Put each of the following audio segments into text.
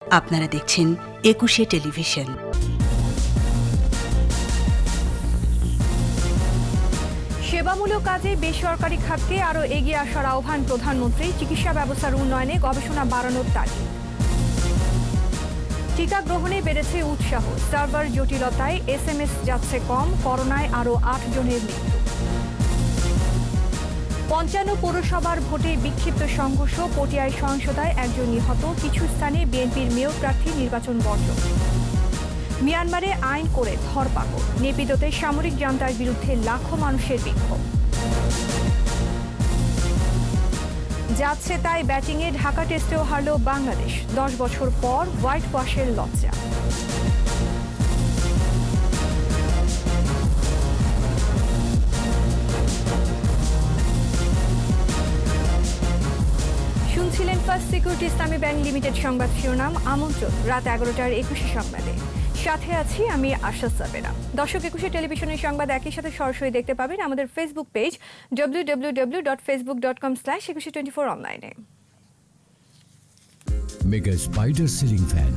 আপনারা দেখছেন একুশে টেলিভিশন। সেবামূলক কাজে বেসরকারি খাতকে আরও এগিয়ে আসার আহ্বান প্রধানমন্ত্রী। চিকিৎসা ব্যবস্থার উন্নয়নে গবেষণা বাড়ানোর তাগিদ। টিকা গ্রহণে বেড়েছে উৎসাহ। সার্ভার জটিলতায় SMS যাচ্ছে কম। করোনায় আরও 8 জনের মৃত্যু। 55 পৌরসভার ভোটে বিক্ষিপ্ত সংঘর্ষ। পটিয়ায় সহিংসতায় 1 জন নিহত। কিছু স্থানে বিএনপির মেয়র প্রার্থী নির্বাচন বর্জন। মিয়ানমারে আইন করে ধরপাকড়। নেপিদোতে সামরিক জান্তার বিরুদ্ধে লাখো মানুষের বিক্ষোভ। যাচ্ছে তাই ব্যাটিংয়ে ঢাকা টেস্টেও হারল বাংলাদেশ। 10 বছর পর হোয়াইট ওয়াশের লজ্জা। শুনছিলেন ফার্স্ট সিকিউরিটি ইসলামী ব্যাংক লিমিটেড সংবাদ শিরোনাম। আমন্ত্রণ রাত 11টার 21 সংবাদে। সাথে আছি আমি আশা সাবেরা। দর্শক, একুশে টেলিভিশনের সংবাদ একই সাথে সরাসরি দেখতে পাবেন আমাদের ফেসবুক পেজ www.facebook.com/2124 অনলাইনে। Mega spider ceiling fan,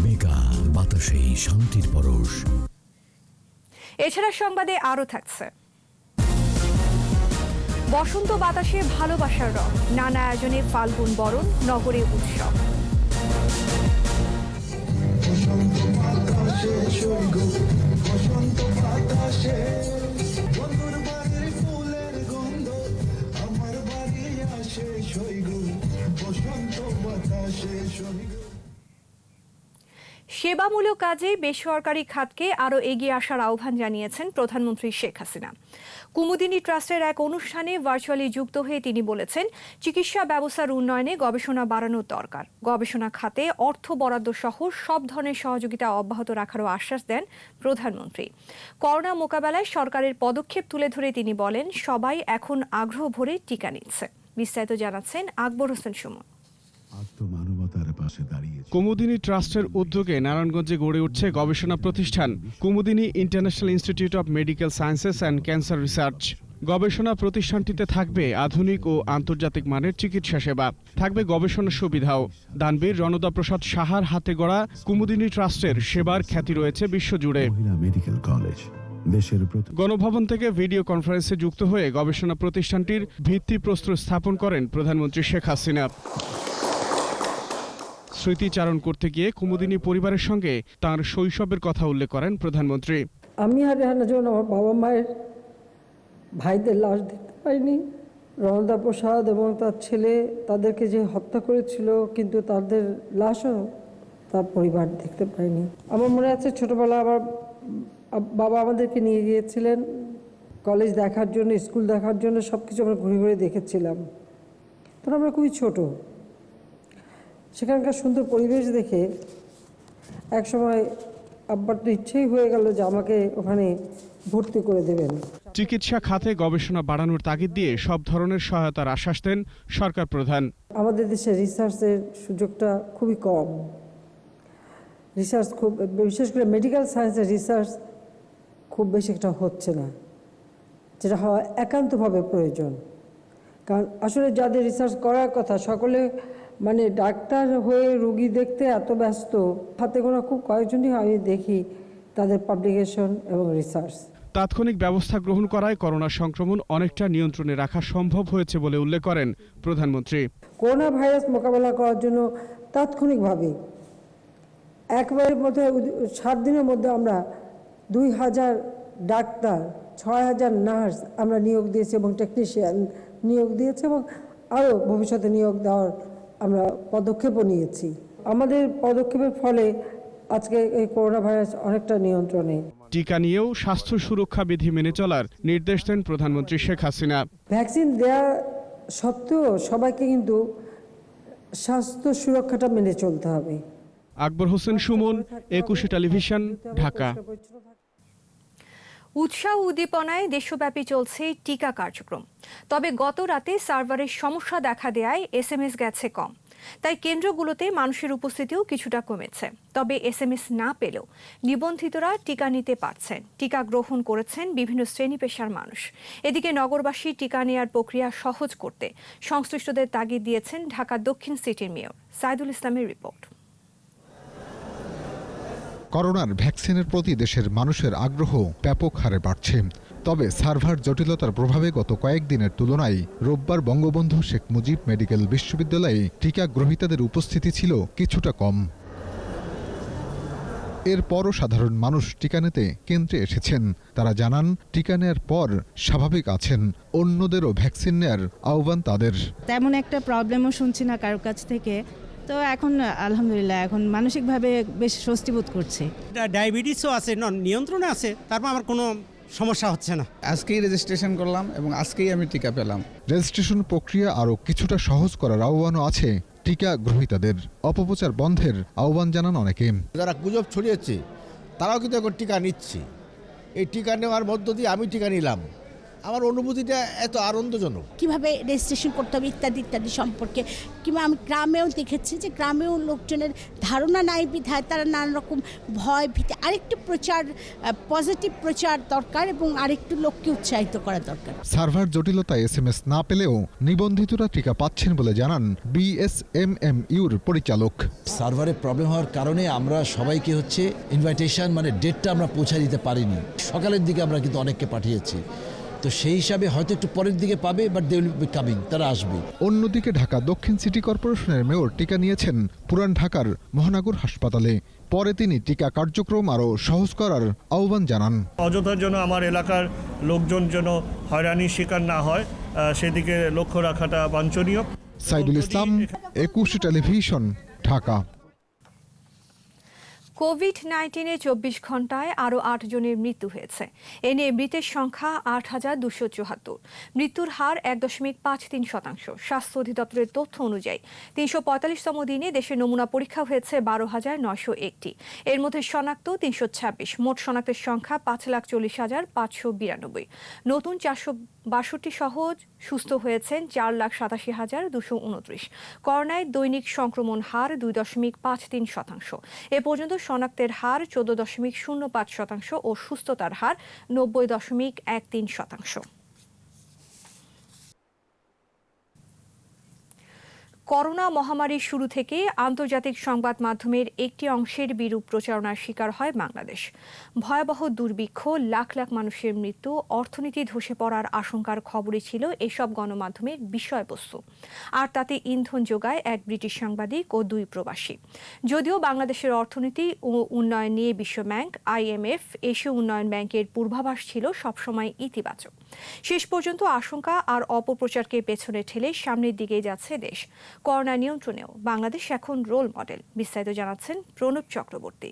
mega বাতাসে শান্তির পরশ। এছাড়া সংবাদে আরও থাকছে বসন্ত বাতাসে ভালোবাসার রং। নানা আয়োজনে ফাল্গুন বরণ, নগরে উৎসব। সেবামূলক কাজে বেসরকারি খাতকে আরও এগিয়ে আসার আহ্বান জানিয়েছেন প্রধানমন্ত্রী শেখ হাসিনা। কুমুদিনী ট্রাস্টের এক অনুষ্ঠানে ভার্চুয়ালি যুক্ত হয়ে তিনি বলেছেন, চিকিৎসা ব্যবস্থার উন্নয়নে গবেষণা বাড়ানোর দরকার। গবেষণা খাতে অর্থ বরাদ্দ সহ সব ধরনের সহযোগিতা অব্যাহত রাখারও আশ্বাস দেন প্রধানমন্ত্রী। করোনা মোকাবেলায় সরকারের পদক্ষেপ তুলে ধরে তিনি বলেন, সবাই এখন আগ্রহ ভরে টিকা নিচ্ছে। বিস্তারিত জানাচ্ছেন আকবর হোসেন সুমন। কুমুদিনী ট্রাস্টের উদ্যোগে নারায়ণগঞ্জে গড়ে উঠছে গবেষণা প্রতিষ্ঠান Kumudini international institute of medical sciences and cancer research. গবেষণা প্রতিষ্ঠানটিতে থাকবে আধুনিক ও আন্তর্জাতিক মানের চিকিৎসা সেবা, থাকবে গবেষণা সুবিধাও। দানবীর রণদা প্রসাদ সাহার হাতে গড়া কুমুদিনী ট্রাস্টের সেবার খ্যাতি রয়েছে বিশ্বজুড়ে। গণভবন থেকে ভিডিও কনফারেন্সে যুক্ত হয়ে গবেষণা প্রতিষ্ঠানটির ভিত্তিপ্রস্তর স্থাপন করেন প্রধানমন্ত্রী শেখ হাসিনা। স্মৃতিচারণ করতে গিয়ে কুমুদিনী পরিবারের সঙ্গে তার শৈশবের কথা উল্লেখ করেন প্রধানমন্ত্রী। আমি আর রেহানা যখন আমার বাবা মায়ের ভাইদের লাশ দেখতে পাইনি, রণদা প্রসাদ এবং তার ছেলে তাদেরকে যে হত্যা করেছিল, কিন্তু তাদের লাশও তার পরিবার দেখতে পাইনি। আমার মনে আছে ছোটবেলা আমার বাবা আমাদেরকে নিয়ে গিয়েছিলেন কলেজ দেখার জন্য, স্কুল দেখার জন্য, সব কিছু আমরা ঘুরে ঘুরে দেখেছিলাম। তখন আমরা খুবই ছোট। সেখানকার সুন্দর পরিবেশ দেখে একসময় আব্বার তো ইচ্ছেই হয়ে গেল যে আমাকে ওখানে ভর্তি করে দেবেন। চিকিৎসা খাতে গবেষণা বাড়ানোর তাগিদ দিয়ে সব ধরনের সহায়তার আশ্বাস দেন সরকার প্রধান। আমাদের দেশে রিসার্চের সুযোগটা খুবই কম। রিসার্চ খুব, বিশেষ করে মেডিকেল সায়েন্সের রিসার্চ খুব বেশি একটা হচ্ছে না, যেটা হওয়া একান্তভাবে প্রয়োজন। কারণ আসলে যাদের রিসার্চ করার কথা সকলে মানে ডাক্তার হয়ে রোগী দেখতে এত ব্যস্ত, হাতে গোনা খুব কয়েকজনই আমি দেখি তাদের পাবলিকেশন এবং রিসার্চ। তাৎক্ষণিক ব্যবস্থা গ্রহণ করায় করোনা সংক্রমণ অনেকটা নিয়ন্ত্রণে রাখা সম্ভব হয়েছে বলে উল্লেখ করেন প্রধানমন্ত্রী। করোনা ভাইরাস মোকাবেলা করার জন্য তাৎক্ষণিকভাবে একবারের মধ্যে 7 দিনের মধ্যে আমরা 2000 ডাক্তার, 6000 নার্স আমরা নিয়োগ দিয়েছি এবং টেকনিশিয়ান নিয়োগ দিয়েছি, এবং আরও ভবিষ্যতে নিয়োগ দেওয়ার আমরা পদক্ষেপও নিয়েছি। আমাদের পদক্ষেপের ফলে আজকে এই করোনা ভাইরাস অনেকটা নিয়ন্ত্রণে। টিকা নিয়েও স্বাস্থ্য সুরক্ষা বিধি মেনে চলার নির্দেশ দেন প্রধানমন্ত্রী শেখ হাসিনা। ভ্যাকসিন দেওয়া সত্ত্বেও সবাইকে কিন্তু স্বাস্থ্য সুরক্ষাটা মেনে চলতে হবে। আকবর হোসেন সুমন, একুশে টেলিভিশন, ঢাকা। উৎসাহ উদ্দীপনায় দেশব্যাপী চলছে টিকা কার্যক্রম। তবে গত রাতে সার্ভারের সমস্যা দেখা দেয়ায় SMS গেছে কম। তাই কেন্দ্রগুলোতে মানুষের উপস্থিতিও কিছুটা কমেছে। তবে SMS না পেলেও নিবন্ধিতরা টিকা নিতে পারছেন। টিকা গ্রহণ করেছেন বিভিন্ন শ্রেণী পেশার মানুষ। এদিকে নগরবাসী টিকা নেয়ার প্রক্রিয়া সহজ করতে সংশ্লিষ্টদের তাগিদ দিয়েছেন ঢাকা দক্ষিণ সিটির মেয়র সাইদুল ইসলামের রিপোর্ট। করোনার ভ্যাকসিনের প্রতি দেশের মানুষের আগ্রহ ব্যাপক হারে বাড়ছে। তবে সার্ভার জটিলতার প্রভাবে গত কয়েকদিনের তুলনায় রোববার বঙ্গবন্ধু শেখ মুজিব মেডিকেল বিশ্ববিদ্যালয়ে টিকা গ্রহীতাদের উপস্থিতি ছিল কিছুটা কম। এরপরও সাধারণ মানুষ টিকা নিতে কেন্দ্রে এসেছেন। তারা জানান, টিকা নেয়ার পর স্বাভাবিক আছেন। অন্যদেরও ভ্যাকসিন নেয়ার আহ্বান তাদের। তেমন একটা প্রবলেমও শুনছি না কারোর কাছ থেকে, তো এখন আলহামদুলিল্লাহ এখন মানসিকভাবে বেশ স্বস্তি বোধ করছি। ডায়াবেটিসও আছে, নিয়ন্ত্রণে আছে, তারপর আমার কোনো সমস্যা হচ্ছে না। আজকেই রেজিস্ট্রেশন করলাম এবং আজকেই আমি টিকা পেলাম। রেজিস্ট্রেশন প্রক্রিয়া আরও কিছুটা সহজ করার আহ্বানও আছে টিকা গ্রহীতাদের। অপপ্রচার বন্ধের আহ্বান জানান অনেকে। যারা গুজব ছড়িয়েছে তারাও কিন্তু এখন টিকা নিচ্ছে। এই টিকা নেওয়ার মধ্য দিয়ে আমি টিকা নিলাম, আমার অনুভূতিটা এত আনন্দজনক। কিভাবে রেজিস্ট্রেশন করতে হবে ইত্যাদি ইত্যাদি সম্পর্কে, কিংবা আমি গ্রামেও দেখেছি যে গ্রামেও লোকজনের ধারণা নাই বিধায় তারা নানা রকম ভয় ভীতি। আরেকটু প্রচার, পজিটিভ প্রচার দরকার এবং আরেকটু লোককে উৎসাহিত করা দরকার। সার্ভার জটিলতায় SMS না পেলেও নিবন্ধিতরা টিকা পাচ্ছেন বলে জানান BSMMUর পরিচালক। সার্ভারে প্রবলেম হওয়ার কারণে আমরা সবাইকে ইনভাইটেশন মানে ডেটটা আমরা পৌঁছে দিতে পারিনি। সকালের দিকে আমরা কিন্তু অনেককে পাঠিয়েছি, তো সেই হিসাবে হয়তো একটু পরের দিকে পাবে, but they will be coming, তারা আসবে। অন্যদিকে ঢাকা দক্ষিণ সিটি কর্পোরেশনের মেয়র টিকা নিয়েছেন পুরান ঢাকার মহানগর হাসপাতালে। পরে তিনি টিকা কার্যক্রম আরও সহজ করার আহ্বান জানান। অযথার জন্য আমার এলাকার লোকজন যেন হয়রানির শিকার না হয়, সেদিকে লক্ষ্য রাখাটা বাঞ্ছনীয়। সাইদুল ইসলাম, 21 টেলিভিশন, ঢাকা। কোভিড-19-এ 24 ঘন্টায় আরও 8 জনের মৃত্যু হয়েছে। এ নিয়ে মৃতের সংখ্যা 8,274। মৃত্যুর হার 1.53%। স্বাস্থ্য অধিদপ্তরের তথ্য অনুযায়ী 345তম দিনে দেশে নমুনা পরীক্ষা হয়েছে 12,901টি। এর মধ্যে শনাক্ত 326। মোট শনাক্তের সংখ্যা 5,40,592। নতুন 462 সহ সুস্থ হয়েছেন 4,87,229। করোনায় দৈনিক সংক্রমণ হার 2.53%। এ পর্যন্ত শনাক্তের হার 14.05% ও সুস্থতার হার 90.13%। করোনা মহামারীর শুরু থেকে আন্তর্জাতিক সংবাদ মাধ্যমের একটি অংশের বিরূপ প্রচারণার শিকার হয় বাংলাদেশ। ভয়াবহ দুর্ভিক্ষ, লাখ লাখ মানুষের মৃত্যু, অর্থনীতি ধসে পড়ার আশঙ্কার খবরই ছিল এসব গণমাধ্যমের বিষয়বস্তু। আর তাতে ইন্ধন যোগায় এক ব্রিটিশ সাংবাদিক ও 2 প্রবাসী। যদিও বাংলাদেশের অর্থনীতি ও উন্নয়ন নিয়ে বিশ্বব্যাংক, IMF, এশীয় উন্নয়ন ব্যাংকের পূর্বাভাস ছিল সবসময় ইতিবাচক। শেষ পর্যন্ত আশঙ্কা আর অপপ্রচারকে পেছনে ঠেলে সামনের দিকে যাচ্ছে দেশ। করোনা নিয়ন্ত্রণেও বাংলাদেশ এখন রোল মডেল। বিস্তারিত জানাচ্ছেন প্রণব চক্রবর্তী।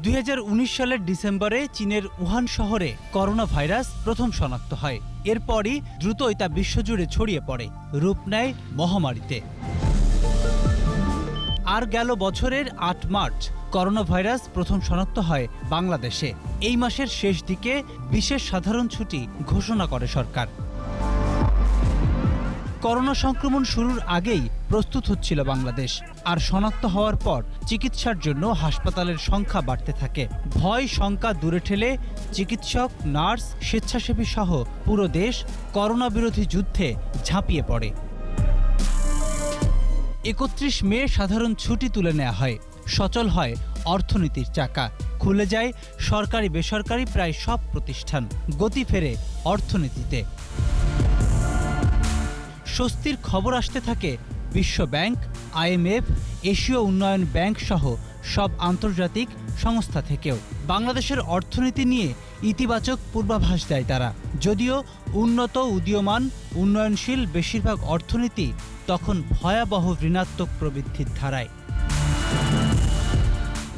2019 সালের ডিসেম্বরে চীনের উহান শহরে করোনা ভাইরাস প্রথম শনাক্ত হয়। এরপরই দ্রুতই তা বিশ্বজুড়ে ছড়িয়ে পড়ে, রূপ নেয় মহামারীতে। আর গেল বছরের 8 মার্চ করোনা ভাইরাস প্রথম শনাক্ত হয় বাংলাদেশে। এই মাসের শেষ দিকে বিশেষ সাধারণ ছুটি ঘোষণা করে সরকার। করোনা সংক্রমণ শুরুর আগেই প্রস্তুত হচ্ছিল বাংলাদেশ। আর শনাক্ত হওয়ার পর চিকিৎসার জন্য হাসপাতালের সংখ্যা বাড়তে থাকে। ভয় শঙ্কা দূরে ঠেলে চিকিৎসক, নার্স, স্বেচ্ছাসেবী সহ পুরো দেশ করোনা বিরোধী যুদ্ধে ঝাঁপিয়ে পড়ে। 31 মে সাধারণ ছুটি তুলে নেওয়া হয়। সচল হয় অর্থনীতির চাকা, খুলে যায় সরকারি বেসরকারি প্রায় সব প্রতিষ্ঠান, গতি ফেরে অর্থনীতিতে। স্বস্তির খবর আসতে থাকে বিশ্ব ব্যাংক, IMF, এশীয় উন্নয়ন ব্যাংক সহ সব আন্তর্জাতিক সংস্থা থেকেও। বাংলাদেশের অর্থনীতি নিয়ে ইতিবাচক পূর্বাভাস দেয় তারা। যদিও উন্নত, উদীয়মান, উন্নয়নশীল বেশিরভাগ অর্থনীতি তখন ভয়াবহ ঋণাত্মক প্রবৃদ্ধির ধারায়।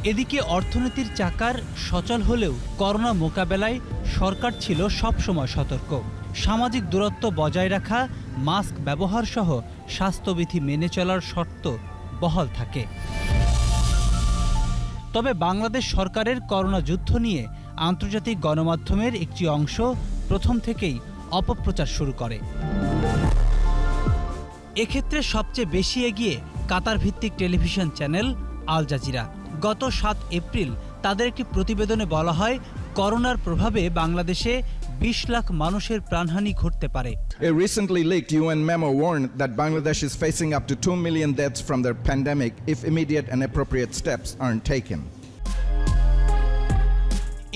এদিকে অর্থনীতির চাকার সচল হলেও করোনা মোকাবেলায় সরকার ছিল সবসময় সতর্ক। সামাজিক দূরত্ব বজায় রাখা, মাস্ক ব্যবহার সহ স্বাস্থ্যবিধি মেনে চলার শর্ত বহাল থাকে। তবে বাংলাদেশ সরকারের করোনা যুদ্ধ নিয়ে আন্তর্জাতিক গণমাধ্যমের একটি অংশ প্রথম থেকেই অপপ্রচার শুরু করে। এক্ষেত্রে সবচেয়ে বেশি এগিয়ে কাতার ভিত্তিক টেলিভিশন চ্যানেল আল জাজিরা। গত 7 এপ্রিল তাদের একটি প্রতিবেদনে বলা হয়, করোনার প্রভাবে বাংলাদেশে 20 লাখ মানুষের প্রাণহানি ঘটতে পারে। A recently leaked UN memo warned that Bangladesh is facing up to 2 million deaths from the pandemic if immediate and appropriate steps aren't taken.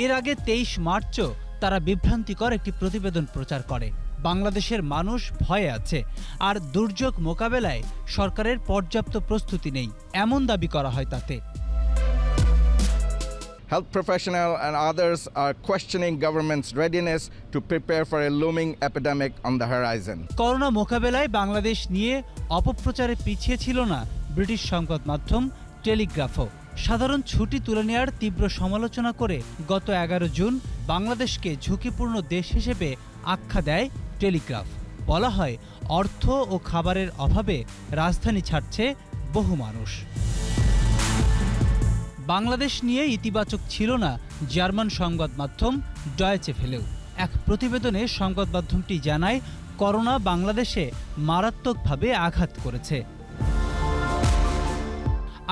এর আগে 23 মার্চও তারা বিভ্রান্তিকর একটি প্রতিবেদন প্রচার করে। বাংলাদেশের মানুষ ভয়ে আছে আর দুর্যোগ মোকাবেলায় সরকারের পর্যাপ্ত প্রস্তুতি নেই, এমন দাবি করা হয় তাতে। Health professionals and others are questioning government's readiness to prepare for a looming epidemic on the horizon. Corona মোকাবেলায় বাংলাদেশ নিয়ে অপপ্রচারে পিছিয়ে ছিল না ব্রিটিশ সংবাদ মাধ্যম টেলিগ্রাফও। সাধারণ ছুটি তুলে নেওয়ার তীব্র সমালোচনা করে গত 11 জুন বাংলাদেশকে ঝুঁকিপূর্ণ দেশ হিসেবে আখ্যা দেয় টেলিগ্রাফ। বলা হয় অর্থ ও খাবারের অভাবে রাজধানী ছাড়ছে বহু মানুষ। বাংলাদেশ নিয়ে ইতিবাচক ছিল না জার্মান সংবাদ মাধ্যম ডয়েচে ভেলেও। এক প্রতিবেদনে সংবাদ মাধ্যমটি জানায় করোনা বাংলাদেশে মারাত্মকভাবে আঘাত করেছে।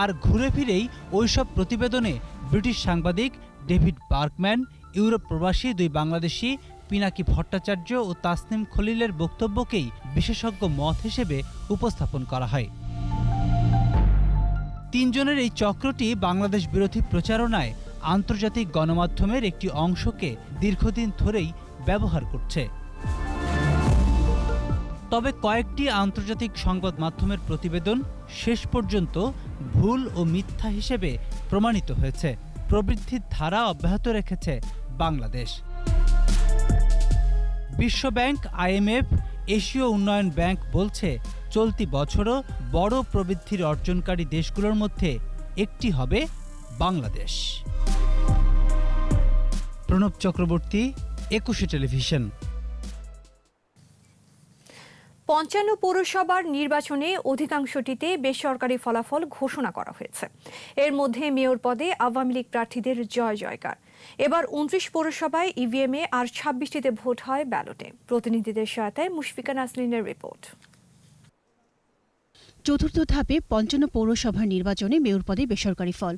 আর ঘুরে ফিরেই ওইসব প্রতিবেদনে ব্রিটিশ সাংবাদিক ডেভিড বার্কম্যান, ইউরোপ প্রবাসী 2 বাংলাদেশি পিনাকি ভট্টাচার্য ও তাসনিম খলিলের বক্তব্যকেই বিশেষজ্ঞ মত হিসেবে উপস্থাপন করা হয়। 3 জনের এই চক্রটি বাংলাদেশ বিরোধী প্রচারণায় আন্তর্জাতিক গণমাধ্যমের একটি অংশকে দীর্ঘদিন ধরেই ব্যবহার করছে। তবে কয়েকটি আন্তর্জাতিক সংবাদ মাধ্যমের প্রতিবেদন শেষ পর্যন্ত ভুল ও মিথ্যা হিসেবে প্রমাণিত হয়েছে। প্রবৃদ্ধির ধারা অব্যাহত রেখেছে বাংলাদেশ। বিশ্বব্যাংক, IMF, এশীয় উন্নয়ন ব্যাংক বলছে চলতি বছরও বড় প্রবৃদ্ধির অর্জনকারী দেশগুলোর মধ্যে একটি হবে বাংলাদেশ। প্রণব চক্রবর্তী, 21 টেলিভিশন। 55 পৌরসভার নির্বাচনে অধিকাংশটিতে বেসরকারি ফলাফল ঘোষণা করা হয়েছে। এর মধ্যে মেয়র পদে আওয়ামী লীগ প্রার্থীদের জয় জয়কার। এবার 29 পৌরসভায় ইভিএমে আর 26টিতে ভোট হয় ব্যালটে। প্রতিনিধিদের সহায়তায় মুশফিকা নাসরিনের রিপোর্ট। চতুর্থ ধাপে 55 পৌরসভার নির্বাচনে মেয়র পদে বেসরকারি ফল।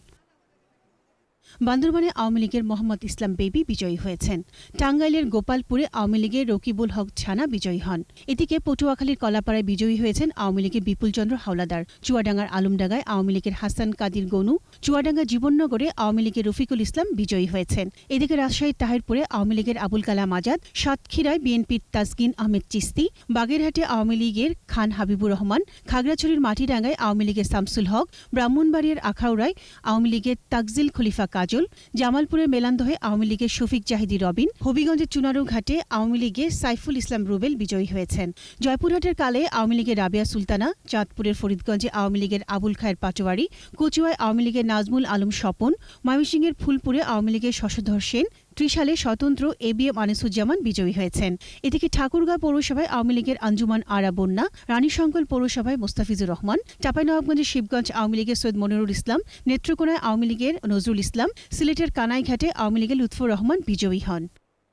বান্দরবানে আওয়ামী লীগের মোহাম্মদ ইসলাম বেবি বিজয়ী হয়েছেন। টাঙ্গাইলের গোপালপুরে আওয়ামী লীগের রকিবুল হক ছানা বিজয়ী হন। এদিকে পটুয়াখালীর কলাপাড়ায় বিজয়ী হয়েছেন আওয়ামী লীগের বিপুল চন্দ্র হাওলাদার। চুয়াডাঙ্গার আলমডাঙ্গায় আওয়ামী লীগের হাসান কাদির গনু, চুয়াডাঙ্গা জীবননগরে আওয়ামী লীগের রফিকুল ইসলাম বিজয়ী হয়েছেন। এদিকে রাজশাহীর তাহিরপুরে আওয়ামী লীগের আবুল কালাম আজাদ, সাতক্ষীরায় বিএনপির তাসকিন আহমেদ চিস্তি, বাগেরহাটে আওয়ামী লীগের খান হাবিবুর রহমান, খাগড়াছড়ির মাটিরাঙ্গায় আওয়ামী লীগের শামসুল হক, ব্রাহ্মণবাড়িয়ার আখাউড়ায় আওয়ামী লীগের তাকজিল খলিফা কাজল, জামালপুরের মেলান্দহে আওয়ামী লীগের শফিক জাহিদি রবিন, হবিগঞ্জের চুনারুঘাটে আওয়ামী লীগের সাইফুল ইসলাম রুবেল বিজয়ী হয়েছেন। জয়পুরহাটের কালে আওয়ামী লীগের রাবেয়া সুলতানা, চাঁদপুরের ফরিদগঞ্জে আওয়ামী লীগের আবুল খায়ের পাটোয়ারি, কচুয়ায় আওয়ামী লীগের নাজমুল আলম স্বপন, ময়মনসিংহের ফুলপুরে আওয়ামী লীগের শশধর সেন, ত্রিশালে স্বতন্ত্র ABM আনিসুজ্জামান বিজয়ী হয়েছেন। এদিকে ঠাকুরগাঁও পৌরসভায় আওয়ামী লীগের আঞ্জুমান আরা বন্যা, রানীশঙ্কল পৌরসভায় মোস্তাফিজুর রহমান, চাঁপাইনবাবগঞ্জের শিবগঞ্জ আওয়ামী লীগের সৈয়দ মনিরুল ইসলাম, নেত্রকোনায় আওয়ামী লীগের নজরুল ইসলাম, সিলেটের কানাইঘাটে আওয়ামী লীগের লুৎফর রহমান বিজয়ী হন।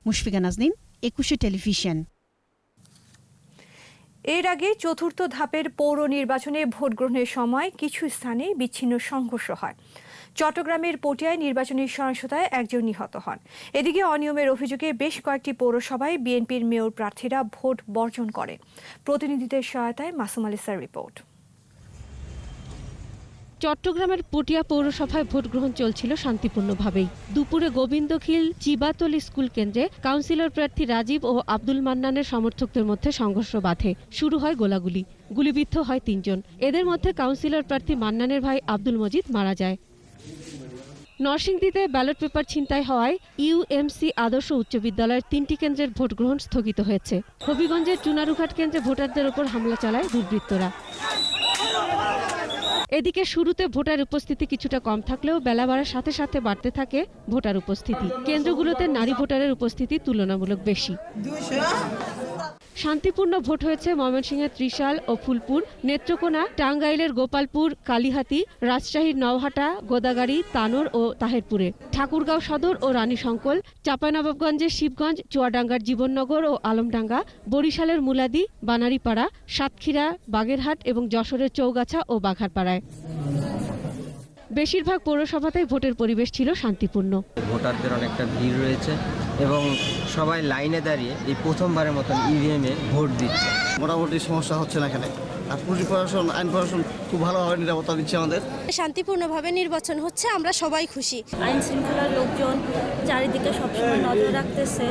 মুশফিকা নাজনীন, 21 টেলিভিশন। এর আগে চতুর্থ ধাপের পৌর নির্বাচনে ভোট গ্রহণের সময় কিছু স্থানে বিচ্ছিন্ন সংঘর্ষ হয়। চট্টগ্রামের পটিয়ায় নির্বাচনী সহিংসতায় 1 জন নিহত হন। এদিকে অনিয়মের অভিযোগে বেশ কয়েকটি পৌরসভায় বিএনপির মেয়র প্রার্থীরা ভোট বর্জন করেন। প্রতিনিধিদের সহায়তায় মাসুম আলিসার রিপোর্ট। চট্টগ্রামের পটিয়া পৌরসভায় ভোট গ্রহণ চলছিল শান্তিপূর্ণভাবেই। দুপুরে গোবিন্দখিল চিবাতল স্কুল কেন্দ্রে কাউন্সিলর প্রার্থী রাজীব ও আব্দুল মান্নানের সমর্থকদের মধ্যে সংঘর্ষ বাধে। শুরু হয় গোলাগুলি, গুলিবিদ্ধ হয় 3 জন। এদের মধ্যে কাউন্সিলর প্রার্থী মান্নানের ভাই আব্দুল মজিদ মারা যায়। নরসিংদীতে ব্যালট পেপার ছিনতাই হওয়ায় UMC আদর্শ উচ্চ বিদ্যালয়ের 3টি কেন্দ্রের ভোট গ্রহণ স্থগিত হয়েছে। হবিগঞ্জের চুনারুঘাট কেন্দ্রে ভোটারদের ওপর হামলা চালায় দুর্বৃত্তরা। এদিকে শুরুতে ভোটার উপস্থিতি কিছুটা কম থাকলেও বেলা বাড়ার সাথে সাথে বাড়তে থাকে ভোটার উপস্থিতি। কেন্দ্রগুলোতে নারী ভোটারের উপস্থিতি তুলনামূলক বেশি। শান্তিপূর্ণ ভোট হয়েছে ময়মনসিংহের ত্রিশাল ও ফুলপুর, নেত্রকোনা, টাঙ্গাইলের গোপালপুর, কালিহাতী, রাজশাহীর নওহাটা, গোদাগাড়ি, তানোর ও তাহেরপুরে, ঠাকুরগাঁও সদর ও রানীশঙ্কল, চাঁপাইনবাবগঞ্জের শিবগঞ্জ, চুয়াডাঙ্গার জীবননগর ও আলমডাঙ্গা, বরিশালের মুলাদি, বানারীপাড়া, সাতক্ষীরা, বাগেরহাট এবং যশোরের চৌগাছা ও বাঘারপাড়ায়। বেশিরভাগ পৌরসভাতেই ভোটের পরিবেশ ছিল শান্তিপূর্ণ। ভোটারদের অনেকটা ভিড় রয়েছে এবং সবাই লাইনে দাঁড়িয়ে এই প্রথমবারের মতন ইভিএমে ভোট দিচ্ছে। মোটামুটি সমস্যা হচ্ছে না এখানে, আর পুলিশ প্রশাসন আইন প্রশাসন খুব ভালোভাবে নিরাপত্তা দিচ্ছে আমাদের। শান্তিপূর্ণভাবে নির্বাচন হচ্ছে, আমরা সবাই খুশি। আইন শৃঙ্খলার লোকজন চারিদিকে সবসময় নজর রাখতেছে,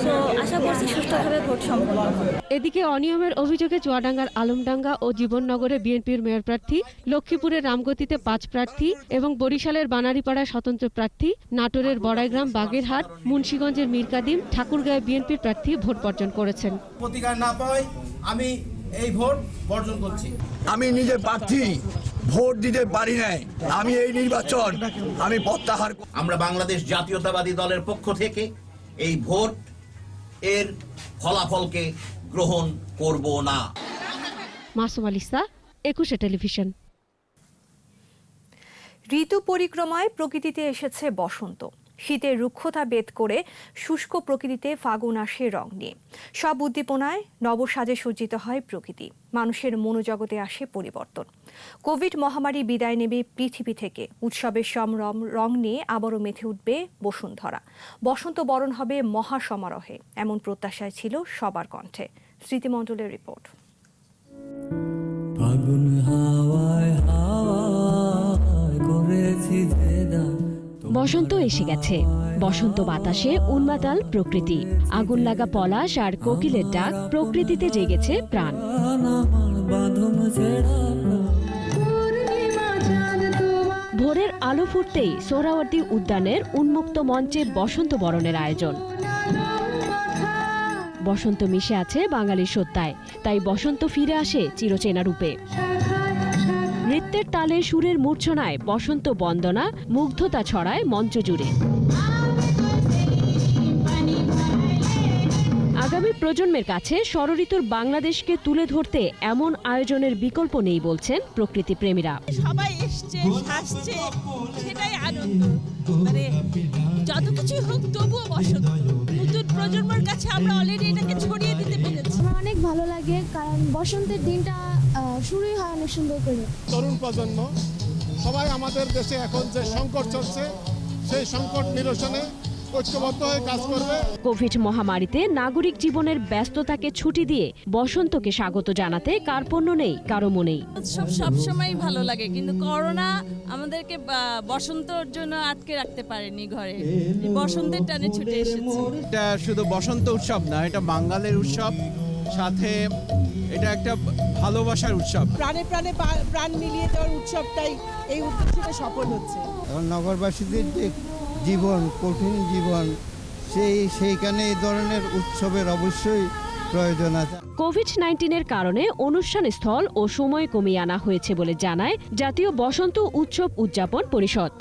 তো আশা করছি সুষ্ঠুভাবে ভোট সম্পন্ন হবে। এদিকে অনিয়মের অভিযোগে চুয়াডাঙ্গার আলমডাঙ্গা ও জীবননগরে বিএনপির মেয়র প্রার্থী, লক্ষ্মীপুরের রামগতিতে 5 প্রার্থী এবং বরিশালের বানারীপাড়ায় স্বতন্ত্র প্রার্থী, নাটোরের বড়াইগ্রাম, বাগেরহাট, মুন্সিগঞ্জের মীরকাদিম, ঠাকুরগাঁয়ে বিএনপির প্রার্থী ভোট বর্জন করেছেন। প্রতিকার না পাওয়ায় আমি এই ভোট বর্জন করছি। আমি নিজে প্রার্থী, ভোট দিতে পারি নাই, আমি এই নির্বাচন আমি প্রত্যাহার। আমরা বাংলাদেশ জাতীয়তাবাদী দলের পক্ষ থেকে এই ভোট এর ফলাফলকে গ্রহণ করব না। মাসুম আলিসা, 21 টেলিভিশন। ঋতু পরিক্রমায় প্রকৃতিতে এসেছে বসন্ত। শীতের রুক্ষতা ভেদ করে শুষ্ক প্রকৃতিতে ফাগুন আসে রং নিয়ে। সব উদ্দীপনায় নবসাজে সজ্জিত হয় প্রকৃতি। মানুষের মনোজগতে আসে পরিবর্তন। কোভিড মহামারী বিদায় নেবে পৃথিবী থেকে। উৎসবের সম্ভ্রম রং নিয়ে আবারও মেতে উঠবে বসুন্ধরা। বসন্ত বরণ হবে মহাসমারোহে, এমন প্রত্যাশায় ছিল সবার কণ্ঠে। স্মৃতিমণ্ডলের রিপোর্ট। ফাগুন হাওয়ায় হাওয়ায় করেছি জেদা। বসন্ত এসে গেছে। বসন্ত বাতাসে উন্মাতাল প্রকৃতি। আগুন লাগা পলাশ আর কোকিলের ডাক, প্রকৃতিতে জেগেছে প্রাণ। ভোরের আলো ফুটতেই সোহরাওয়ার্দী উদ্যানের উন্মুক্ত মঞ্চে বসন্ত বরণের আয়োজন। বসন্ত মিশে আছে বাঙালির সত্তায়, তাই বসন্ত ফিরে আসে চিরচেনা রূপে। নৃত্যের তালে সুরের মূর্ছনায় বসন্ত বন্দনা মুগ্ধতা ছড়ায় মঞ্চ জুড়ে। আগামী প্রজন্মের কাছে ষড়ঋতুর বাংলাদেশকে তুলে ধরতে এমন আয়োজনের বিকল্প নেই বলছেন প্রকৃতি প্রেমীরা। সবাই এসছে, হাসছে, সেটাই আনন্দ। মানে যত কিছুই হোক তবুও বসন্ত। নতুন প্রজন্মের কাছে আমরা অলরেডি এটাকে ছড়িয়ে দিতে পেরেছি। আমার অনেক ভালো লাগে, কারণ বসন্তের দিনটা শুরুই হয় অনেক সুন্দর করে। তরুণ প্রজন্ম সবাই আমাদের দেশে এখন যে সংকট চলছে, সেই সংকট নিরসনে ঐক্যবদ্ধ হয়ে কাজ করবে। কোভিড মহামারীতে নাগরিক জীবনের ব্যস্ততাকে ছুটি দিয়ে বসন্তকে স্বাগত জানাতে কার্পণ্য নেই কারো মনেই। উৎসব সবসময় ভালো লাগে, কিন্তু করোনা আমাদেরকে বসন্তর জন্য আটকে রাখতে পারেনি ঘরে। বসন্তের টানে ছুটে এসেছে। এটা শুধু বসন্ত উৎসব না, এটা বাঙালির উৎসব, সাথে এটা একটা ভালোবাসার উৎসব। প্রাণে প্রাণে প্রাণ মিলিয়ে দেওয়ার উৎসবটাই এই উদ্দেশ্যে সফল হচ্ছে। নগরবাসীদের যে জীবন, কঠিন জীবন, সেইখানে এই ধরনের উৎসবের অবশ্যই প্রয়োজন আছে। কোভিড-19-এর কারণে অনুষ্ঠান স্থল ও সময় কমিয়ে আনা হয়েছে বলে জানায় জাতীয় বসন্ত উৎসব উদযাপন পরিষদ।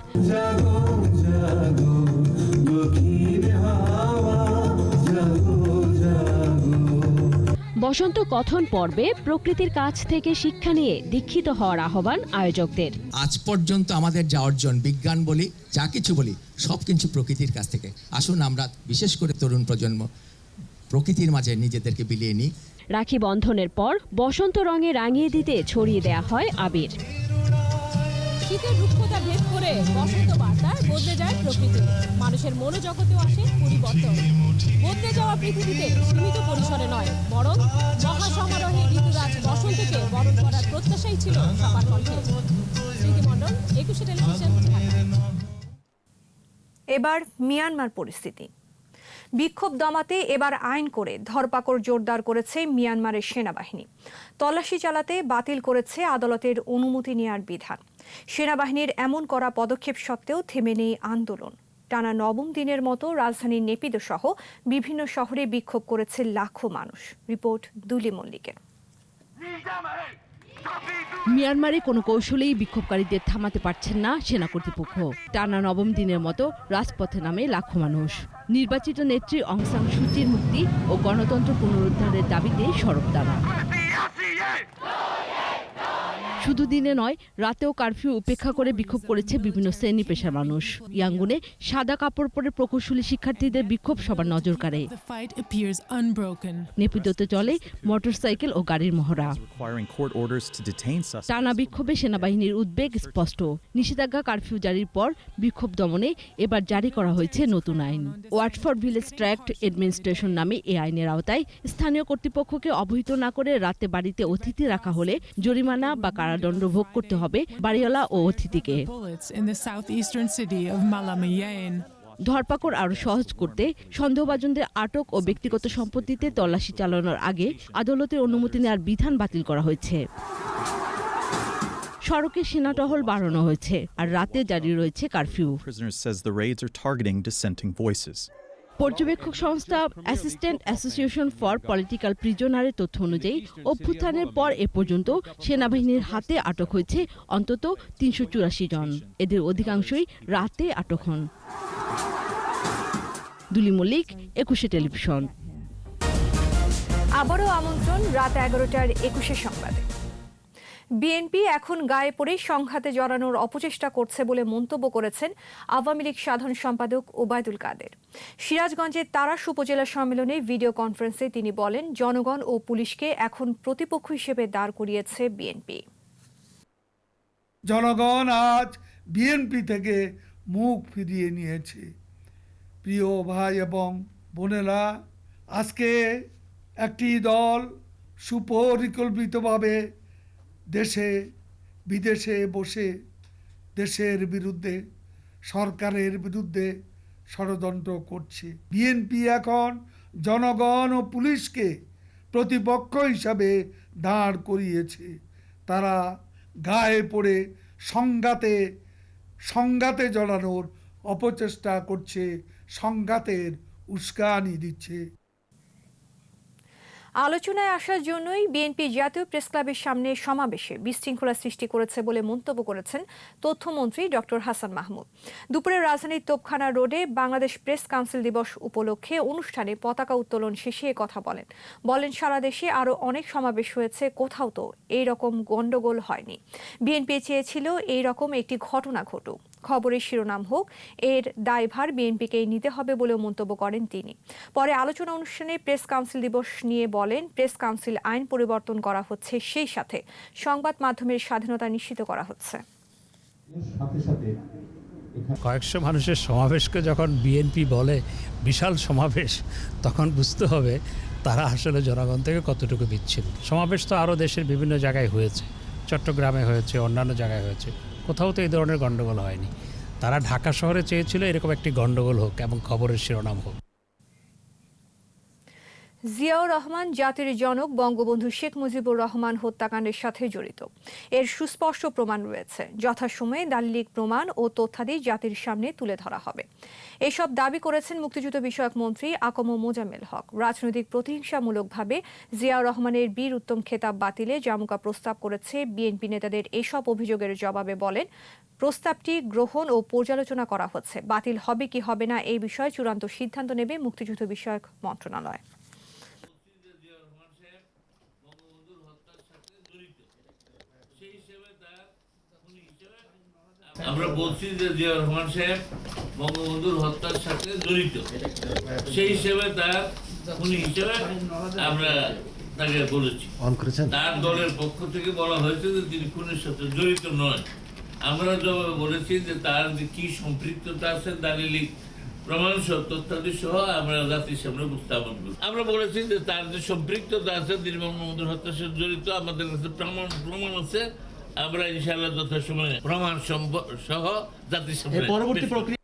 বসন্ত কথন পর্বে প্রকৃতির কাছ থেকে শিক্ষা নিয়ে দীক্ষিত হওয়ার আহ্বান আয়োজকদের। আজ পর্যন্ত আমাদের যা অর্জন, বিজ্ঞান বলি, যা কিছু বলি, সব কিছু প্রকৃতির কাছ থেকে। আসুন আমরা বিশেষ করে তরুণ প্রজন্ম প্রকৃতির মাঝে নিজেদেরকে বিলিয়ে নিই। রাখি বন্ধনের পর বসন্ত রঙে রাঙিয়ে দিতে ছড়িয়ে দেয়া হয় আবির। শীতের রুক্ষতা ভেদ করে বসন্ত বার্তায় বদলে যায় প্রকৃতি। মানুষের মনোজগতেও আসে পরিবর্তন। বদলে যাওয়া পৃথিবীতে সীমিত পরিসরে নয়, বরং মহাসমারোহে ঋতুরাজ বসন্তকে বরণ করার প্রত্যাশাই ছিল সবার কণ্ঠে। স্মৃতিমণ্ডল, 21 টেলিভিশন। এবার মিয়ানমার পরিস্থিতি। বিক্ষোভ দমাতে এবার আইন করে ধরপাকড় জোরদার করেছে মিয়ানমারের সেনাবাহিনী। তল্লাশি চালাতে বাতিল করেছে আদালতের অনুমতি নেওয়ার বিধান। সেনাবাহিনীর এমন করা পদক্ষেপ সত্ত্বেও থেমে নেই আন্দোলন। টানা 9ম দিনের মতো রাজধানীর নেপিদো সহ বিভিন্ন শহরে বিক্ষোভ করেছে লাখো মানুষ। রিপোর্ট দুলি মল্লিকের। মিয়ানমারে কোনো কৌশলেই বিক্ষোভকারীদের থামাতে পারছেন না সেনা কর্তৃপক্ষ। টানা 9ম দিনের মতো রাজপথে নামে লাখো মানুষ। নির্বাচিত নেত্রী অং সান সুচির মুক্তি ও গণতন্ত্র পুনরুদ্ধারের দাবিতে সরব তারা। শুধু দিনে নয়, রাতেও কারফিউ উপেক্ষা করে বিক্ষোভ করেছে বিভিন্ন শ্রেণী পেশার মানুষ। ইয়াঙ্গুনে সাদা কাপড় পরে প্রকৌশলী শিক্ষার্থীদের বিক্ষোভ সবার নজর কাড়ে। নেপিদোতে চলে মোটরসাইকেল ও গাড়ির মহড়া। টানা বিক্ষোভে সেনাবাহিনীর উদ্বেগ স্পষ্ট। নিষেধাজ্ঞা কারফিউ জারির পর বিক্ষোভ দমনে এবার জারি করা হয়েছে নতুন আইন। ওয়াটফোর্ড ভিলেজ ট্র্যাক্ট অ্যাডমিনিস্ট্রেশন নামে এই আইনের আওতায় স্থানীয় কর্তৃপক্ষকে অবহিত না করে রাতে বাড়িতে অতিথি রাখা হলে জরিমানা বা কারাদণ্ড ভোগ করতে হবে বাড়িওয়ালা ও অতিথিকে। ধরপাকড় আরও সহজ করতে সন্দেহভাজনদের আটক ও ব্যক্তিগত সম্পত্তিতে তল্লাশি চালানোর আগে আদালতের অনুমতি নেওয়ার বিধান বাতিল করা হয়েছে। সড়কে সেনা টহল বাড়ানো হয়েছে আর রাতে জারি রয়েছে কারফিউ। পর্যবেক্ষক সংস্থা অ্যাসিস্ট্যান্ট অ্যাসোসিয়েশন ফর পলিটিক্যাল প্রিজনারের তথ্য অনুযায়ী অভ্যুত্থানের পর এ পর্যন্ত সেনাবাহিনীর হাতে আটক হয়েছে অন্তত ৩৮৪ জন। এদের অধিকাংশই রাতে আটক হন। দুলি মল্লিক, ২১ টেলিভিশন। আবারও আমন্ত্রণ রাত ১১টার ২১ সংবাদে। বিএনপি এখন গায়ে পড়ে সংঘাতে জড়ানোর অপচেষ্টা করছে বলে মন্তব্য করেছেন আওয়ামী লীগ সাধারণ সম্পাদক ওবায়দুল কাদের। সিরাজগঞ্জের তারাস উপজেলা সম্মেলনে ভিডিও কনফারেন্সে তিনি বলেন, জনগণ ও পুলিশকে এখন প্রতিপক্ষ হিসেবে দাঁড় করিয়েছে বিএনপি। জনগণ আজ বিএনপি থেকে মুখ ফিরিয়ে নিয়েছে। প্রিয় ভাই এবং বোনেরা, আজকে একটি দল সুপরিকল্পিতভাবে দেশে বিদেশে বসে দেশের বিরুদ্ধে, সরকারের বিরুদ্ধে ষড়যন্ত্র করছে। বিএনপি এখন জনগণ ও পুলিশকে প্রতিপক্ষ হিসাবে দাঁড় করিয়েছে। তারা গায়ে পড়ে সংঘাতে জড়ানোর অপচেষ্টা করছে, সংঘাতের উস্কানি দিচ্ছে। আলোচনায় আসার জন্যই বিএনপি জাতীয় প্রেস ক্লাবের সামনে সমাবেশে বিশৃঙ্খলা সৃষ্টি করেছে বলে মন্তব্য করেছেন তথ্যমন্ত্রী ডক্টর হাসান মাহমুদ। দুপুরে রাজধানীর তোপখানা রোডে বাংলাদেশ প্রেস কাউন্সিল দিবস উপলক্ষে অনুষ্ঠানে পতাকা উত্তোলন শেষে কথা বলেন সারা দেশে আরও অনেক সমাবেশ হয়েছে, কোথাও তো এই রকম গন্ডগোল হয়নি। বিএনপি চেয়েছিল এই রকম একটি ঘটনা ঘটুক, খবরের শিরোনাম হোক, এর দায়ভার বিএনপিকেই নিতে হবে বলেও মন্তব্য করেন তিনি। পরে আলোচনা অনুষ্ঠানে প্রেস কাউন্সিল দিবস নিয়ে বলেন, প্রেস কাউন্সিল আইন পরিবর্তন করা হচ্ছে, সেই সাথে সংবাদ মাধ্যমের স্বাধীনতা নিশ্চিত করা হচ্ছে। কয়েকশো মানুষের সমাবেশকে যখন বিএনপি বলে বিশাল সমাবেশ, তখন বুঝতে হবে তারা আসলে জনগণ থেকে কতটুকু বিচ্ছিন্ন। সমাবেশ তো আরও দেশের বিভিন্ন জায়গায় হয়েছে, চট্টগ্রামে হয়েছে, অন্যান্য জায়গায় হয়েছে, কোথাও তো এই ধরনের গণ্ডগোল হয়নি। তারা ঢাকা শহরে চেয়েছিল এরকম একটি গণ্ডগোল হোক এবং খবরের শিরোনাম হোক। জিয়াউর রহমান জাতির জনক বঙ্গবন্ধু শেখ মুজিবুর রহমান হত্যাকাণ্ডের সাথে জড়িত, এর সুস্পষ্ট প্রমাণ রয়েছে। যথাসময়ে দালিলিক প্রমাণ ও তথ্যাদি জাতির সামনে তুলে ধরা হবে, এসব দাবি করেছেন মুক্তিযুদ্ধ বিষয়ক মন্ত্রী আকম মোজাম্মেল হক। রাজনৈতিক প্রতিহিংসামূলকভাবে জিয়াউর রহমানের বীর উত্তম খেতাব বাতিলে জামুকা প্রস্তাব করেছে বিএনপি নেতাদের এসব অভিযোগের জবাবে বলেন, প্রস্তাবটি গ্রহণ ও পর্যালোচনা করা হচ্ছে, বাতিল হবে কি হবে না এই বিষয়ে চূড়ান্ত সিদ্ধান্ত নেবে মুক্তিযুদ্ধ বিষয়ক মন্ত্রণালয়। আমরা বলছি যে জিয়াউর রহমান সাহেব বঙ্গবন্ধুর হত্যার সাথে জড়িত, সেই হিসেবে তার খুনি হিসেবে আমরা তাকে বলেছি। তার দলের পক্ষ থেকে বলা হয়েছে যে তিনি খুনের সাথে জড়িত নয়। আমরা জবাবে বলেছি যে তার যে কি সম্পৃক্ততা আছে দালিলিক প্রমাণ সহ তথ্যাদি সহ আমরা জাতির সামনে উপস্থাপন করি। আমরা বলেছি যে তার যে সম্পৃক্ততা আছে তিনি বঙ্গবন্ধুর হত্যার সাথে জড়িত, আমাদের কাছে প্রমাণ আছে, আমরা ইনশাআল্লাহ যথাসময়ে প্রমাণ সহ জাতির সামনে পরবর্তী প্রক্রিয়া।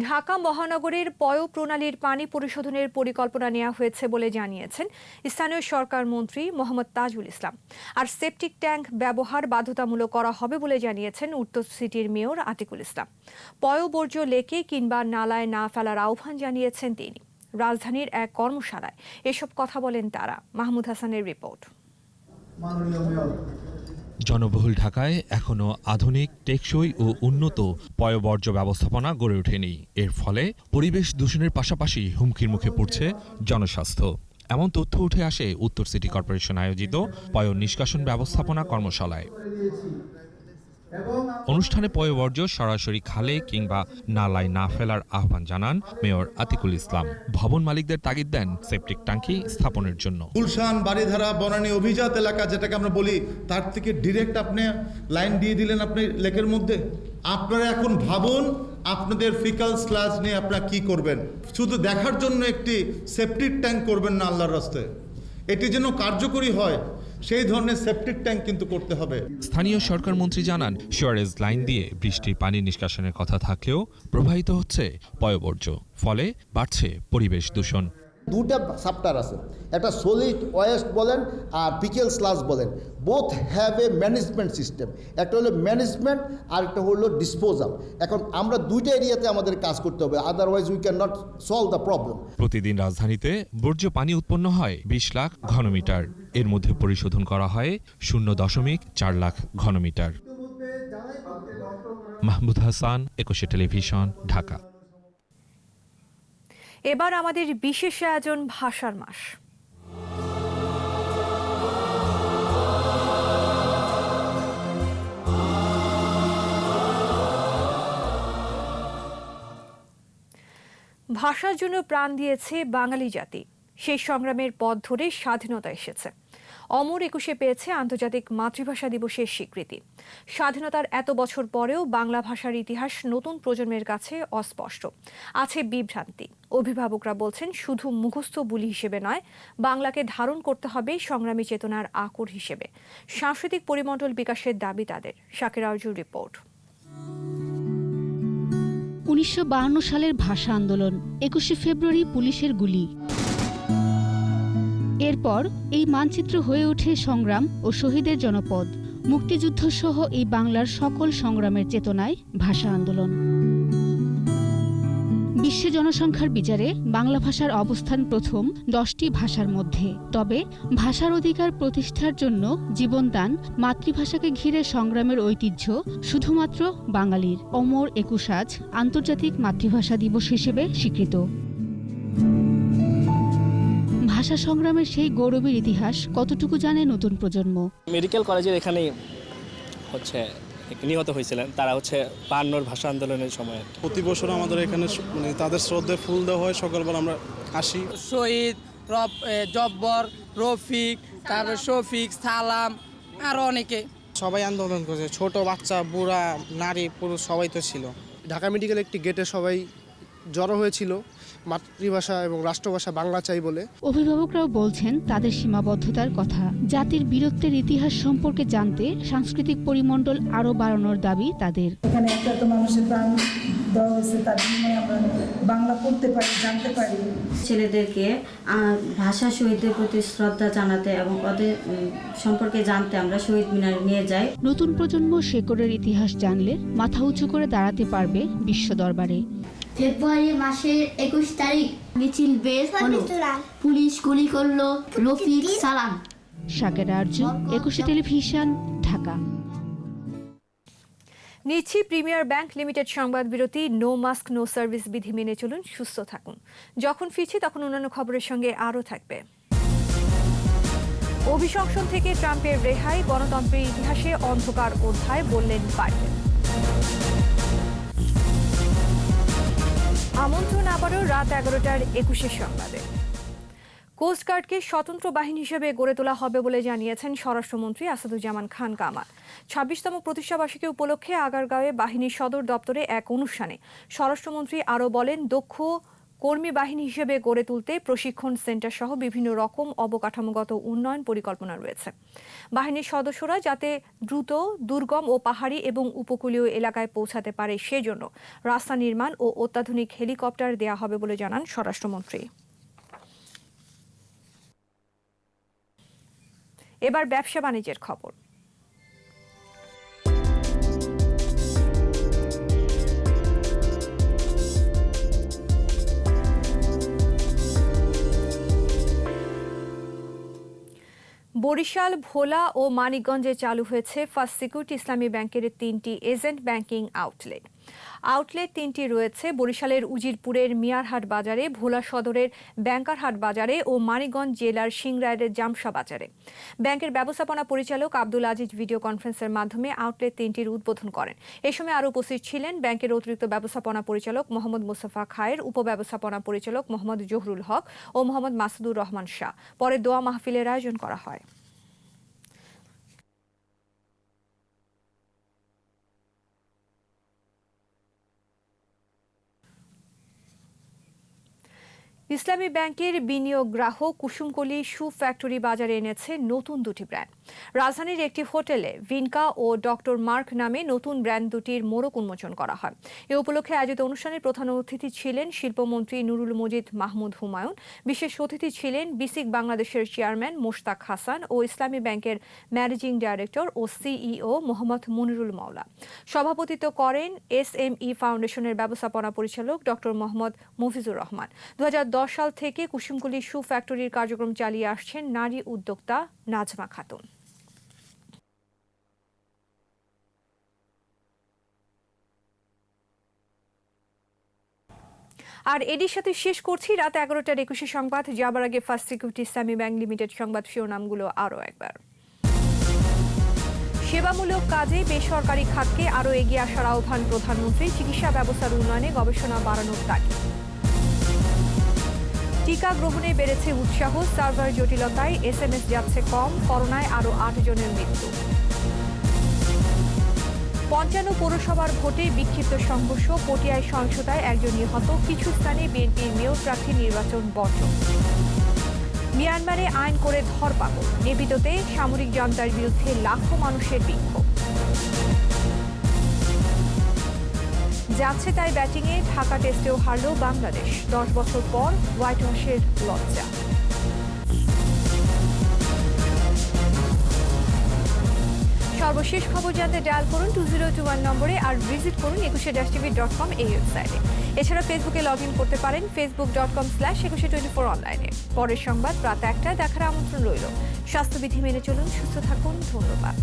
ঢাকা মহানগরের পয় প্রণালীর পানি পরিশোধনের পরিকল্পনা নেওয়া হয়েছে বলে জানিয়েছেন স্থানীয় সরকার মন্ত্রী মোহাম্মদ তাজুল ইসলাম। আর সেপটিক ট্যাঙ্ক ব্যবহার বাধ্যতামূলক করা হবে বলে জানিয়েছেন উত্তর সিটির মেয়র আতিকুল ইসলাম। পয় বর্জ্য লেকে কিংবা নালায় না ফেলার আহ্বান জানিয়েছেন তিনি। রাজধানীর এক কর্মশালায় এসব কথা বলেন তারা। মাহমুদ হাসানের রিপোর্ট। জনবহুল ঢাকায় এখনও আধুনিক, টেকসই ও উন্নত পয়ঃবর্জ্য ব্যবস্থাপনা গড়ে ওঠেনি। এর ফলে পরিবেশ দূষণের পাশাপাশি হুমকির মুখে পড়ছে জনস্বাস্থ্য। এমন তথ্য উঠে আসে উত্তর সিটি কর্পোরেশন আয়োজিত পয় নিষ্কাশন ব্যবস্থাপনা কর্মশালায়। অনুষ্ঠানে পয়ঃবর্জ্য সরাসরি খালে কিংবা নালায় না ফেলার আহ্বান জানান মেয়র আতিকুল ইসলাম। ভবন মালিকদের তাগিদ দেন সেপটিক ট্যাঙ্কি স্থাপনের জন্য। গুলশান, বাড়িধারা, বনানী অভিজাত এলাকা যেটাকে আমরা বলি, তার থেকে ডিরেক্ট আপনি লাইন দিয়ে দিলেন আপনি লেকের মধ্যে। আপনারা এখন ভাবুন আপনাদের ফিকাল স্লাজ নিয়ে আপনারা কি করবেন। শুধু দেখার জন্য একটি সেপটিক ট্যাঙ্ক করবেন না, আল্লাহর রাস্তায় এটি যেন কার্যকরী হয় সেই ধরনের সেপটিক ট্যাঙ্ক কিন্তু করতে হবে। স্থানীয় সরকার মন্ত্রী জানান, সিওয়ারেজ লাইন দিয়ে বৃষ্টির পানি নিষ্কাশনের কথা থাকলেও প্রবাহিত হচ্ছে পয়ঃবর্জ্য, ফলে বাড়ছে পরিবেশ দূষণ। দুটা সাপ্টার আছে, একটা সলিড ওয়েস্ট বলেন আর পিকেল স্লাজ বলেন, both have a management system. একটা হলো ম্যানেজমেন্ট আর একটা হলো ডিসপোজাল। এখন আমরা দুইটা এরিয়াতে আমাদের কাজ করতে হবে, otherwise we can not solve the problem. প্রতিদিন রাজধানীতে বর্জ্য পানি উৎপন্ন হয় 20 লাখ ঘনমিটার, এর মধ্যে পরিশোধন করা হয় 0.4 লাখ ঘনমিটার। মাহমুদ হাসান, একুশে টেলিভিশন, ঢাকা। এবার আমাদের বিশেষ আয়োজন ভাষার মাস। ভাষার জন্য প্রাণ দিয়েছে বাঙালি জাতি। সেই সংগ্রামের পথ ধরে স্বাধীনতা এসেছে। অমর 21-এ পেয়েছে আন্তর্জাতিক মাতৃভাষা দিবসের স্বীকৃতি। স্বাধীনতার এত বছর পরেও বাংলা ভাষার ইতিহাস নতুন প্রজন্মের কাছে অস্পষ্ট, আছে বিভ্রান্তি। অভিভাবকরা বলছেন, শুধু মুখস্থ বুলি হিসেবে নয়, বাংলাকে ধারণ করতে হবে সংগ্রামী চেতনার আকর হিসেবে। সাংস্কৃতিক পরিমণ্ডল বিকাশের দাবি তাদের। শাকির আরজুর রিপোর্ট। 1952 সালের ভাষা আন্দোলন, 21শে ফেব্রুয়ারি পুলিশের গুলি। এরপর এই মানচিত্র হয়ে ওঠে সংগ্রাম ও শহীদের জনপদ। মুক্তিযুদ্ধ সহ এই বাংলার সকল সংগ্রামের চেতনায় ভাষা আন্দোলন। বিশ্বে জনসংখ্যার বিচারে বাংলা ভাষার অবস্থান প্রথম 10টি ভাষার মধ্যে। তবে ভাষার অধিকার প্রতিষ্ঠার জন্য জীবনদান, মাতৃভাষাকে ঘিরে সংগ্রামের ঐতিহ্য শুধুমাত্র বাঙালির। অমর 21 আজ আন্তর্জাতিক মাতৃভাষা দিবস হিসেবে স্বীকৃত। ভাষা সংগ্রামের সেই গৌরবের ইতিহাস কতটুকু জানে নতুন প্রজন্ম? মেডিকেল কলেজের এখানেই নিহত হয়েছিলেন, তারা 52 ভাষা আন্দোলনের সময়। প্রতি বছর আমাদের এখানে তাদের শ্রদ্ধে ফুল দেওয়া হয়, সকালবেলা আমরা আসি। শহীদ, জব্বর, রফিক, তারপর শফিক, সালাম, আরও অনেকে সবাই আন্দোলন করেছে, ছোট বাচ্চা, বুড়া, নারী, পুরুষ সবাই তো ছিল। ঢাকা মেডিকেল একটি গেটে সবাই জড়ো হয়েছিল মাতৃভাষা এবং রাষ্ট্রভাষা বাংলা চাই বলে। অভিভাবকরাও বলছেন তাদের সীমাবদ্ধতার কথা। জাতির বীরত্বের ইতিহাস সম্পর্কে জানতে সাংস্কৃতিক পরিমণ্ডল আরও বাড়ানোর দাবি তাদের। এখানে একটা তো মানুষের প্রাণ দেওয়া হয়েছে, তার বিনিময়ে আমরা বাংলা পড়তে পারি, জানতে পারি। ছেলেদেরকে ভাষা শহীদদের প্রতি শ্রদ্ধা জানাতে এবং ওদের সম্পর্কে জানতে আমরা শহীদ মিনারে নিয়ে যাই। নতুন প্রজন্ম শেকড়ের ইতিহাস জানলে মাথা উঁচু করে দাঁড়াতে পারবে বিশ্ব দরবারে। ফেব্রুয়ারি মাসের 21 তারিখ মিছিল বের হলো, পুলিশ গুলি করলো রফিক, সালাম। শাকির আরজু, একুশে টেলিভিশন, ঢাকা। নিচ্ছি প্রিমিয়ার ব্যাংক লিমিটেড সংবাদ বিরতি। নো মাস্ক নো সার্ভিস বিধি মেনে চলুন, সুস্থ থাকুন। যখন ফিরছি তখন অন্যান্য খবরের সঙ্গে আরও থাকবে। অভিশংসন থেকে ট্রাম্পের রেহাই, গণতন্ত্রের ইতিহাসে অন্ধকার অধ্যায় বললেন বাইডেন। আমন্ত্রণ আবারও রাত 11টার 21 সংবাদে। কোস্টগার্ডকে স্বতন্ত্র বাহিনী হিসেবে গড়ে তোলা হবে বলে জানিয়েছেন স্বরাষ্ট্রমন্ত্রী আসাদুজ্জামান খান কামাল। 26তম প্রতিষ্ঠাবার্ষিকী উপলক্ষে আগারগাঁওয়ে বাহিনীর সদর দপ্তরে এক অনুষ্ঠানে স্বরাষ্ট্রমন্ত্রী আরও বলেন, দক্ষ কর্মী বাহিনী হিসেবে গড়ে তুলতে প্রশিক্ষণ সেন্টার সহ বিভিন্ন রকম অবকাঠামোগত উন্নয়ন পরিকল্পনা রয়েছে। বাহিনীর সদস্যরা যাতে দ্রুত দুর্গম ও পাহাড়ি এবং উপকূলীয় এলাকায় পৌঁছাতে পারে সেজন্য রাস্তা নির্মাণ ও অত্যাধুনিক হেলিকপ্টার দেয়া হবে বলে জানান স্বরাষ্ট্রমন্ত্রী। এবার ব্যবসা বাণিজ্যের খবর। বরিশাল, ভোলা ও মানিকগঞ্জে চালু হয়েছে ফার্স্ট সিকিউরিটি ইসলামী ব্যাংকের 3টি এজেন্ট ব্যাংকিং আউটলেট। আউটলেট 3টি রয়েছে বরিশালের উজিরপুরের মিয়ারহাট বাজারে, ভোলা সদরের ব্যাংকারহাট বাজারে ও মানিকগঞ্জ জেলার সিংড়াইয়ের জামসা বাজারে। ব্যাংকের ব্যবস্থাপনা পরিচালক আব্দুল আজিজ ভিডিও কনফারেন্সের মাধ্যমে আউটলেট 3টির উদ্বোধন করেন। এ সময় আরও উপস্থিত ছিলেন ব্যাংকের অতিরিক্ত ব্যবস্থাপনা পরিচালক মোহাম্মদ মোস্তফা খায়ের, উপব্যবস্থাপনা পরিচালক মোহাম্মদ জহুরুল হক ও মোহাম্মদ মাসুদুর রহমান শাহ। পরে দোয়া মাহফিলের আয়োজন করা হয়। ইসলামী ব্যাংকের বিনিয়োগ গ্রাহক কুসুমকলি শু ফ্যাক্টরি বাজারে এনেছে নতুন দুটি ব্র্যান্ড। রাজধানীর একটি হোটেলে ভিনকা ও ডক্টর মার্ক নামে নতুন ব্র্যান্ড দুটির মোড়ক উন্মোচন করা হয়। এ উপলক্ষে আয়োজিত অনুষ্ঠানের প্রধান অতিথি ছিলেন শিল্পমন্ত্রী নুরুল মজিদ মাহমুদ হুমায়ুন। বিশেষ অতিথি ছিলেন বিসিক বাংলাদেশের চেয়ারম্যান মোশতাক হাসান ও ইসলামী ব্যাংকের ম্যানেজিং ডাইরেক্টর ও সিইও মোহাম্মদ মনিরুল মাওলা। সভাপতিত্ব করেন SME ফাউন্ডেশনের ব্যবস্থাপনা পরিচালক ডক্টর মোহাম্মদ মফিজুর রহমান। 2010 সাল থেকে কুসুমকলি শু ফ্যাক্টরির কার্যক্রম চালিয়ে আসছেন নারী উদ্যোক্তা নাজমা খাতুন। আর এটির সাথে শেষ করছি রাত 11টার 21 সংবাদ। যাবার আগে ফার্স্ট সিকিউরিটি ইসলামী ব্যাংক লিমিটেড সংবাদ শিরোনামগুলো আরও একবার। সেবামূলক কাজে বেসরকারি খাতকে আরও এগিয়ে আসার আহ্বান প্রধানমন্ত্রী। চিকিৎসা ব্যবস্থার উন্নয়নে গবেষণা বাড়ানোর তাগিদ। টিকা গ্রহণে বেড়েছে উৎসাহ, সার্ভার জটিলতায় SMS যাচ্ছে কম, করোনায় আরও 8 জনের মৃত্যু। 55 পৌরসভার ভোটে বিক্ষিপ্ত সংঘর্ষ, পটিয়ায় সহিংসতায় 1 জন নিহত, কিছু স্থানে বিএনপির মেয়র প্রার্থী নির্বাচন বর্জন। মিয়ানমারে আইন করে ধরপাকড়, নেপিদোতে সামরিক জনতার বিরুদ্ধে লাখো মানুষের বিক্ষোভ। যাচ্ছে তাই ব্যাটিংয়ে, ঢাকা টেস্টেও হারল বাংলাদেশ। 10 বছর পর হোয়াইট ওয়াশের লজ্জা। সর্বশেষ খবর জানতে ডায়াল করুন 2021 নম্বরে আর ভিজিট করুন 21-tv.com এই ওয়েবসাইটে। এছাড়া ফেসবুকে লগ ইন করতে পারেন facebook.com/2124 অনলাইনে। পরের সংবাদ রাত 1টায় দেখার আমন্ত্রণ রইল। স্বাস্থ্যবিধি মেনে চলুন, সুস্থ থাকুন। ধন্যবাদ।